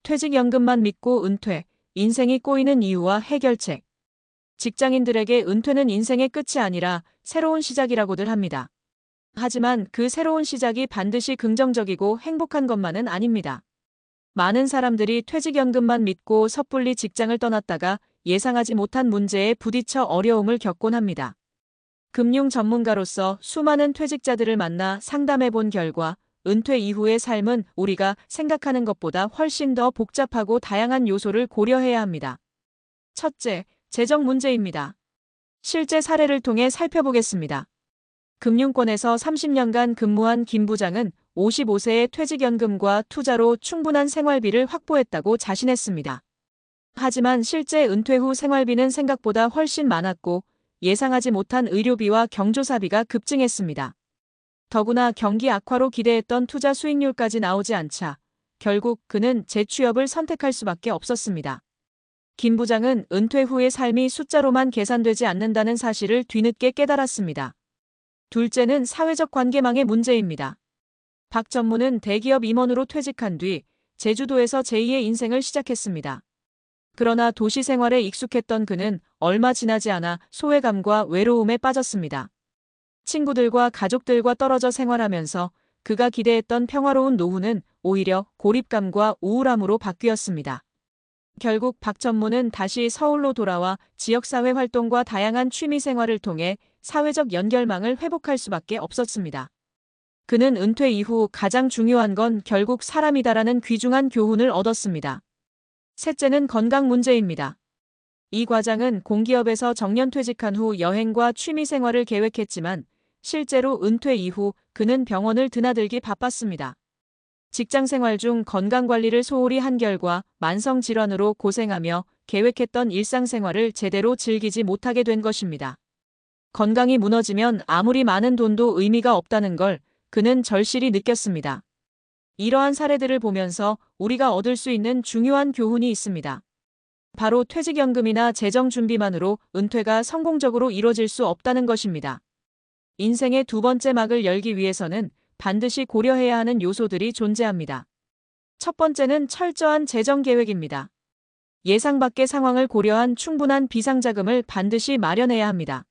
퇴직연금만 믿고 은퇴, 인생이 꼬이는 이유와 해결책. 직장인들에게 은퇴는 인생의 끝이 아니라 새로운 시작이라고들 합니다. 하지만 그 새로운 시작이 반드시 긍정적이고 행복한 것만은 아닙니다. 많은 사람들이 퇴직연금만 믿고 섣불리 직장을 떠났다가 예상하지 못한 문제에 부딪혀 어려움을 겪곤 합니다. 금융 전문가로서 수많은 퇴직자들을 만나 상담해 본 결과 은퇴 이후의 삶은 우리가 생각하는 것보다 훨씬 더 복잡하고 다양한 요소를 고려해야 합니다. 첫째, 재정 문제입니다. 실제 사례를 통해 살펴보겠습니다. 금융권에서 30년간 근무한 김 부장은 55세에 퇴직연금과 투자로 충분한 생활비를 확보했다고 자신했습니다. 하지만 실제 은퇴 후 생활비는 생각보다 훨씬 많았고 예상하지 못한 의료비와 경조사비가 급증했습니다. 더구나 경기 악화로 기대했던 투자 수익률까지 나오지 않자 결국 그는 재취업을 선택할 수밖에 없었습니다. 김 부장은 은퇴 후의 삶이 숫자로만 계산되지 않는다는 사실을 뒤늦게 깨달았습니다. 둘째는 사회적 관계망의 문제입니다. 박 전무는 대기업 임원으로 퇴직한 뒤 제주도에서 제2의 인생을 시작했습니다. 그러나 도시 생활에 익숙했던 그는 얼마 지나지 않아 소외감과 외로움에 빠졌습니다. 친구들과 가족들과 떨어져 생활하면서 그가 기대했던 평화로운 노후는 오히려 고립감과 우울함으로 바뀌었습니다. 결국 박 전무는 다시 서울로 돌아와 지역사회 활동과 다양한 취미 생활을 통해 사회적 연결망을 회복할 수밖에 없었습니다. 그는 은퇴 이후 가장 중요한 건 결국 사람이다라는 귀중한 교훈을 얻었습니다. 셋째는 건강 문제입니다. 이 과장은 공기업에서 정년퇴직한 후 여행과 취미 생활을 계획했지만 실제로 은퇴 이후 그는 병원을 드나들기 바빴습니다. 직장 생활 중 건강관리를 소홀히 한 결과 만성질환으로 고생하며 계획했던 일상생활을 제대로 즐기지 못하게 된 것입니다. 건강이 무너지면 아무리 많은 돈도 의미가 없다는 걸 그는 절실히 느꼈습니다. 이러한 사례들을 보면서 우리가 얻을 수 있는 중요한 교훈이 있습니다. 바로 퇴직연금이나 재정 준비만으로 은퇴가 성공적으로 이뤄질 수 없다는 것입니다. 인생의 두 번째 막을 열기 위해서는 반드시 고려해야 하는 요소들이 존재합니다. 첫 번째는 철저한 재정 계획입니다. 예상 밖의 상황을 고려한 충분한 비상자금을 반드시 마련해야 합니다.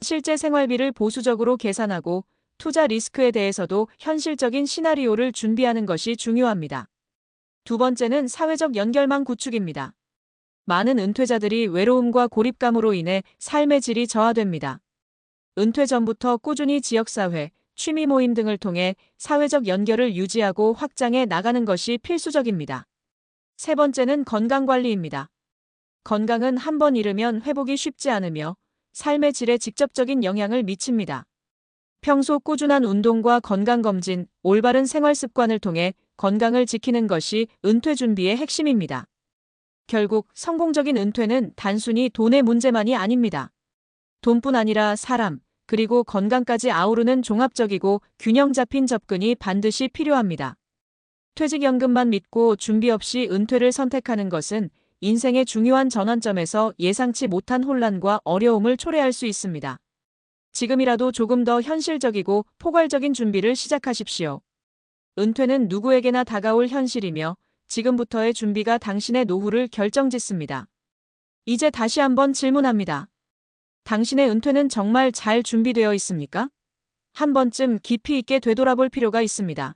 실제 생활비를 보수적으로 계산하고 투자 리스크에 대해서도 현실적인 시나리오를 준비하는 것이 중요합니다. 두 번째는 사회적 연결망 구축입니다. 많은 은퇴자들이 외로움과 고립감으로 인해 삶의 질이 저하됩니다. 은퇴 전부터 꾸준히 지역사회, 취미 모임 등을 통해 사회적 연결을 유지하고 확장해 나가는 것이 필수적입니다. 세 번째는 건강관리입니다. 건강은 한 번 잃으면 회복이 쉽지 않으며 삶의 질에 직접적인 영향을 미칩니다. 평소 꾸준한 운동과 건강검진, 올바른 생활습관을 통해 건강을 지키는 것이 은퇴 준비의 핵심입니다. 결국 성공적인 은퇴는 단순히 돈의 문제만이 아닙니다. 돈뿐 아니라 사람, 그리고 건강까지 아우르는 종합적이고 균형 잡힌 접근이 반드시 필요합니다. 퇴직연금만 믿고 준비 없이 은퇴를 선택하는 것은 인생의 중요한 전환점에서 예상치 못한 혼란과 어려움을 초래할 수 있습니다. 지금이라도 조금 더 현실적이고 포괄적인 준비를 시작하십시오. 은퇴는 누구에게나 다가올 현실이며 지금부터의 준비가 당신의 노후를 결정짓습니다. 이제 다시 한번 질문합니다. 당신의 은퇴는 정말 잘 준비되어 있습니까? 한 번쯤 깊이 있게 되돌아볼 필요가 있습니다.